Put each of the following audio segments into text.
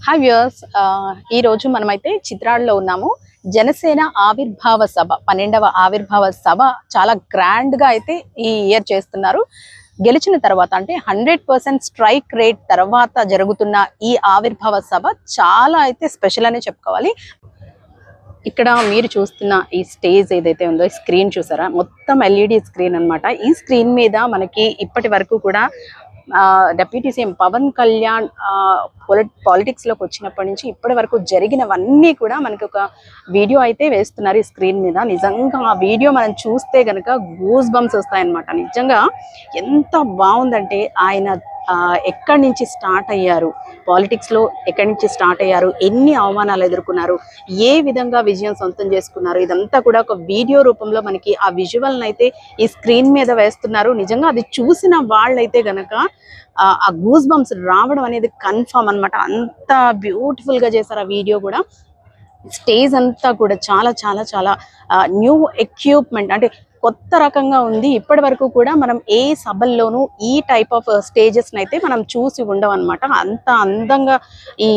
Hi viewers, ఈ రోజు మనమైతే చిత్రాలలో ఉన్నాము. జనసేన ఆవిర్భావ సభ 12వ ఆవిర్భావ సభ చాలా గ్రాండ్ గా అయితే ఈ ఇయర్ చేస్తున్నారు. గెలిచిన తర్వాత అంటే 100% స్ట్రైక్ రేట్ తర్వాత జరుగుతున్న ఈ ఆవిర్భావ సభ చాలా అయితే స్పెషల్ అనే చెప్పుకోవాలి. ఇక్కడ మీరు చూస్తున్న ఈ స్టేజ్ ఏదైతే ఉందో స్క్రీన్ చూసారా, మొత్తం ఎల్ఈడి స్క్రీన్ అన్నమాట. ఈ స్క్రీన్ మీద మనకి ఇప్పటి వరకు కూడా deputy CM Pawan Kalyan politics లోకి వచ్చినప్పటి నుంచి ఇప్పటి వరకు జరిగినవన్నీ కూడా మనకి ఒక వీడియో అయితే వేస్తున్నారు ఈ స్క్రీన్ మీద. నిజంగా ఆ వీడియో మనం చూస్తే గనక గూస్ బంప్స్ వస్తాయన్నమాట. నిజంగా ఎంత బాగుందంటే ఆయన ఎక్కడి నుంచి స్టార్ట్ అయ్యారు, పాలిటిక్స్ లో ఎక్కడి నుంచి స్టార్ట్ అయ్యారు, ఎన్ని అవమానాలు ఎదుర్కొన్నారు, ఏ విధంగా విజయం సొంతం చేసుకున్నారు, ఇదంతా కూడా ఒక వీడియో రూపంలో మనకి ఆ విజువల్ అయితే ఈ స్క్రీన్ మీద వేస్తున్నారు. నిజంగా అది చూసిన వాళ్ళైతే గనక ఆ గూస్ బంప్స్ రావడం అనేది కన్ఫర్మ్ అన్నమాట. అంత బ్యూటిఫుల్ గా చేశారు ఆ వీడియో కూడా. స్టేజ్ అంతా కూడా చాలా చాలా చాలా న్యూ ఎక్విప్మెంట్, అంటే కొత్త రకంగా ఉంది. ఇప్పటి వరకు కూడా మనం ఏ సభల్లోనూ ఈ టైప్ ఆఫ్ స్టేజెస్ అయితే మనం చూసి ఉండవు అనమాట. అంత అందంగా ఈ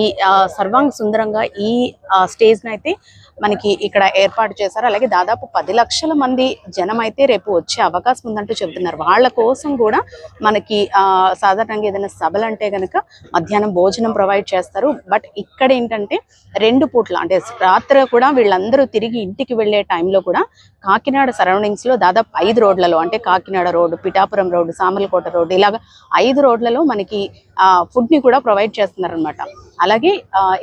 సర్వాంగ సుందరంగా ఈ స్టేజ్ అయితే మనకి ఇక్కడ ఏర్పాటు చేశారు. అలాగే దాదాపు 10 లక్షల మంది జనం అయితే రేపు వచ్చే అవకాశం ఉందంటూ చెబుతున్నారు. వాళ్ళ కోసం కూడా మనకి సాధారణంగా ఏదైనా సభలు అంటే కనుక మధ్యాహ్నం భోజనం ప్రొవైడ్ చేస్తారు. బట్ ఇక్కడ ఏంటంటే 2 పూట్ల, అంటే రాత్రి కూడా వీళ్ళందరూ తిరిగి ఇంటికి వెళ్ళే టైంలో కూడా కాకినాడ సరౌండింగ్స్ లో దాదాపు 5 రోడ్లలో, అంటే Kakinada road, Pithapuram road, Samarlakota road, ఇలాగ 5 రోడ్లలో మనకి ఫుడ్ ని కూడా ప్రొవైడ్ చేస్తున్నారు అనమాట. అలాగే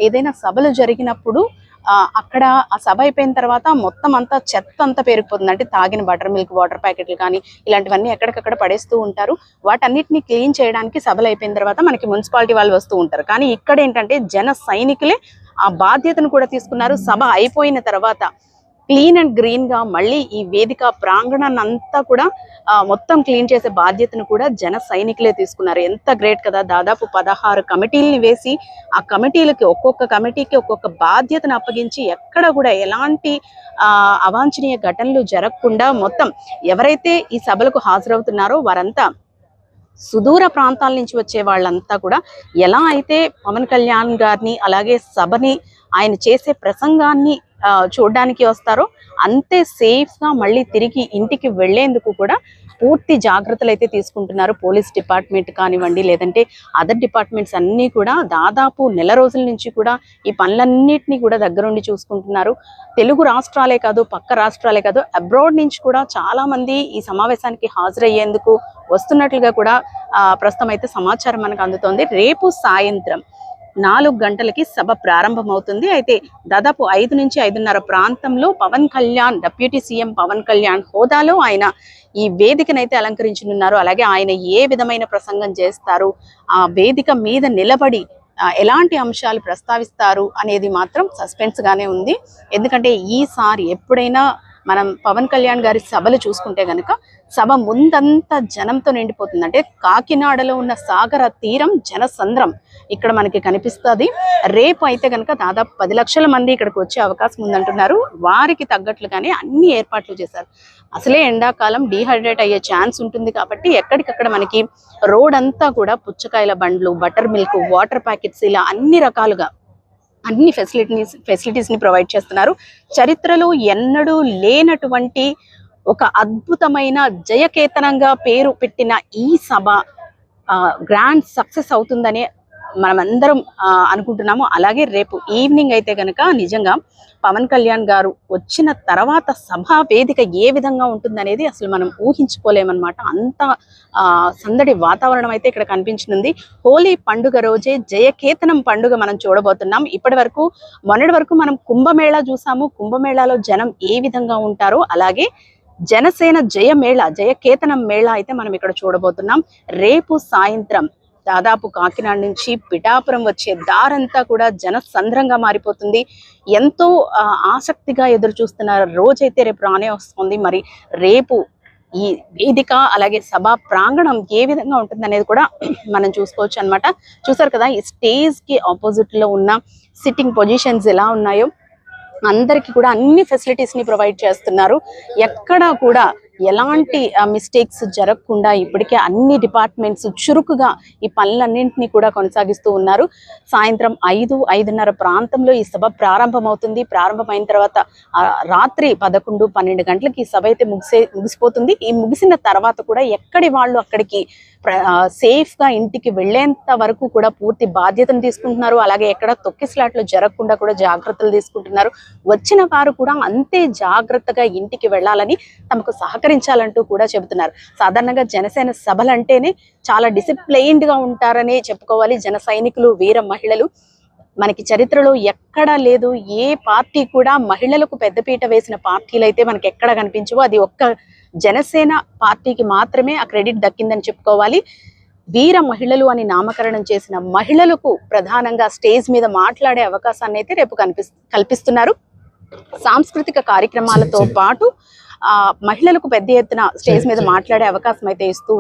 ఏదైనా సభలు జరిగినప్పుడు అక్కడ ఆ సభ అయిపోయిన తర్వాత మొత్తం అంతా చెత్త అంతా పేరుకుపోతుంది. అంటే తాగిన బటర్ మిల్క్, వాటర్ ప్యాకెట్లు కానీ ఇలాంటివన్నీ ఎక్కడికక్కడ పడేస్తూ ఉంటారు. వాటన్నిటిని క్లీన్ చేయడానికి సభలు అయిపోయిన తర్వాత మనకి మున్సిపాలిటీ వాళ్ళు వస్తూ ఉంటారు. కానీ ఇక్కడ ఏంటంటే జన సైనికులే ఆ బాధ్యతను కూడా తీసుకున్నారు. సభ అయిపోయిన తర్వాత క్లీన్ అండ్ గ్రీన్ గా మళ్ళీ ఈ వేదిక ప్రాంగణాన్ని అంతా కూడా మొత్తం క్లీన్ చేసే బాధ్యతను కూడా జన సైనికులే తీసుకున్నారు. ఎంత గ్రేట్ కదా. దాదాపు 16 కమిటీలని వేసి ఆ కమిటీలకి ఒక్కొక్క కమిటీకి ఒక్కొక్క బాధ్యతను అప్పగించి ఎక్కడ కూడా ఎలాంటి అవాంఛనీయ ఘటనలు జరగకుండా మొత్తం ఎవరైతే ఈ సభలకు హాజరవుతున్నారో వారంతా సుదూర ప్రాంతాల నుంచి వచ్చే వాళ్ళంతా కూడా ఎలా అయితే పవన్ కళ్యాణ్ గారిని అలాగే సభని ఆయన చేసే ప్రసంగాన్ని చూడడానికి వస్తారో అంతే సేఫ్ గా మళ్ళీ తిరిగి ఇంటికి వెళ్లేందుకు కూడా పూర్తి జాగ్రత్తలు అయితే తీసుకుంటున్నారు. పోలీస్ డిపార్ట్మెంట్ కానివ్వండి, లేదంటే అదర్ డిపార్ట్మెంట్స్ అన్నీ కూడా దాదాపు నెల రోజుల నుంచి కూడా ఈ పనులన్నిటినీ కూడా దగ్గరుండి చూసుకుంటున్నారు. తెలుగు రాష్ట్రాలే కాదు, పక్క రాష్ట్రాలే కాదు, అబ్రాడ్ నుంచి కూడా చాలా మంది ఈ సమావేశానికి హాజరయ్యేందుకు వస్తున్నట్లుగా కూడా ప్రస్తుతం అయితే సమాచారం మనకు అందుతోంది. రేపు సాయంత్రం 4 గంటలకి సభ ప్రారంభమవుతుంది. అయితే దాదాపు 5 నుంచి 5:30 ప్రాంతంలో పవన్ కళ్యాణ్, డిప్యూటీ సీఎం పవన్ కళ్యాణ్ హోదాలో ఆయన ఈ వేదికనైతే అలంకరించనున్నారు. అలాగే ఆయన ఏ విధమైన ప్రసంగం చేస్తారు, ఆ వేదిక మీద నిలబడి ఎలాంటి అంశాలు ప్రస్తావిస్తారు అనేది మాత్రం సస్పెన్స్ గానే ఉంది. ఎందుకంటే ఈసారి ఎప్పుడైనా మనం పవన్ కళ్యాణ్ గారి సభలు చూసుకుంటే గనక సభ ముందంతా జనంతో నిండిపోతుంది. అంటే కాకినాడలో ఉన్న సాగర తీరం జనసంద్రం ఇక్కడ మనకి కనిపిస్తుంది. రేపు అయితే కనుక దాదాపు 10 లక్షల మంది ఇక్కడికి వచ్చే అవకాశం ఉందంటున్నారు. వారికి తగ్గట్లుగానే అన్ని ఏర్పాట్లు చేశారు. అసలే ఎండాకాలం డీహైడ్రేట్ అయ్యే ఛాన్స్ ఉంటుంది కాబట్టి ఎక్కడికక్కడ మనకి రోడ్ అంతా కూడా పుచ్చకాయల బండ్లు, బటర్ మిల్క్, వాటర్ ప్యాకెట్స్, ఇలా అన్ని రకాలుగా అన్ని ఫెసిలిటీస్ ని ప్రొవైడ్ చేస్తున్నారు. చరిత్రలో ఎన్నడూ లేనటువంటి ఒక అద్భుతమైన జయకేతనంగా పేరు పెట్టిన ఈ సభ గ్రాండ్ సక్సెస్ అవుతుందనే మనమందరం అనుకుంటున్నాము. అలాగే రేపు ఈవినింగ్ అయితే కనుక నిజంగా పవన్ కళ్యాణ్ గారు వచ్చిన తర్వాత సభా వేదిక ఏ విధంగా ఉంటుందనేది అసలు మనం ఊహించుకోలేమన్నమాట. అంత సందడి వాతావరణం అయితే ఇక్కడ కనిపించనుంది. హోలీ పండుగ రోజే జయకేతనం పండుగ మనం చూడబోతున్నాం. మొన్నటి వరకు మనం కుంభమేళా చూసాము. కుంభమేళాలో జనం ఏ విధంగా ఉంటారో అలాగే జనసేన జయకేతనం మేళా అయితే మనం ఇక్కడ చూడబోతున్నాం. రేపు సాయంత్రం దాదాపు కాకినాడ నుంచి పిఠాపురం వచ్చే దారంతా కూడా జనసంద్రంగా మారిపోతుంది. ఎంతో ఆసక్తిగా ఎదురు చూస్తున్న రోజైతే రేపు రానే వస్తుంది. మరి రేపు ఈ వేదిక అలాగే సభా ప్రాంగణం ఏ విధంగా ఉంటుంది అనేది కూడా మనం చూసుకోవచ్చు అన్నమాట. చూసారు కదా, ఈ స్టేజ్ కి ఆపోజిట్ లో ఉన్న సిట్టింగ్ పొజిషన్స్ ఎలా ఉన్నాయో అందరికీ కూడా అన్ని ఫెసిలిటీస్ ని ప్రొవైడ్ చేస్తున్నారు. ఎక్కడా కూడా ఎలాంటి మిస్టేక్స్ జరగకుండా ఇప్పటికే అన్ని డిపార్ట్మెంట్స్ చురుకుగా ఈ పనులన్నింటినీ కూడా కొనసాగిస్తూ ఉన్నారు. సాయంత్రం 5-5:30 ప్రాంతంలో ఈ సభ ప్రారంభమవుతుంది. ప్రారంభమైన తర్వాత రాత్రి 11-12 గంటలకి ఈ సభ అయితే ముగిసిపోతుంది. ఈ ముగిసిన తర్వాత కూడా ఎక్కడి వాళ్ళు అక్కడికి సేఫ్ గా ఇంటికి వెళ్లేంత వరకు కూడా పూర్తి బాధ్యతను తీసుకుంటున్నారు. అలాగే ఎక్కడ తొక్కిసలాట్లు జరగకుండా కూడా జాగ్రత్తలు తీసుకుంటున్నారు. వచ్చిన వారు కూడా అంతే జాగ్రత్తగా ఇంటికి వెళ్ళాలని తమకు సహకరించాలంటూ కూడా చెబుతున్నారు. సాధారణంగా జనసేన సభలంటేనే చాలా డిసిప్లైన్డ్ గా ఉంటారనే చెప్పుకోవాలి. జన సైనికులు, వీర మహిళలు మనకి చరిత్రలో ఎక్కడా లేదు. ఏ పార్టీ కూడా మహిళలకు పెద్దపీట వేసిన పార్టీలు అయితే మనకి ఎక్కడ కనిపించవో అది ఒక్క జనసేన పార్టీకి మాత్రమే ఆ క్రెడిట్ దక్కిందని చెప్పుకోవాలి. వీర మహిళలు అని నామకరణం చేసిన మహిళలకు ప్రధానంగా స్టేజ్ మీద మాట్లాడే అవకాశాన్ని అయితే రేపు కల్పిస్తున్నారు. సాంస్కృతిక కార్యక్రమాలతో పాటు మహిళలకు పెద్ద ఎత్తున స్టేజ్ మీద మాట్లాడే అవకాశం అయితే ఇస్తూ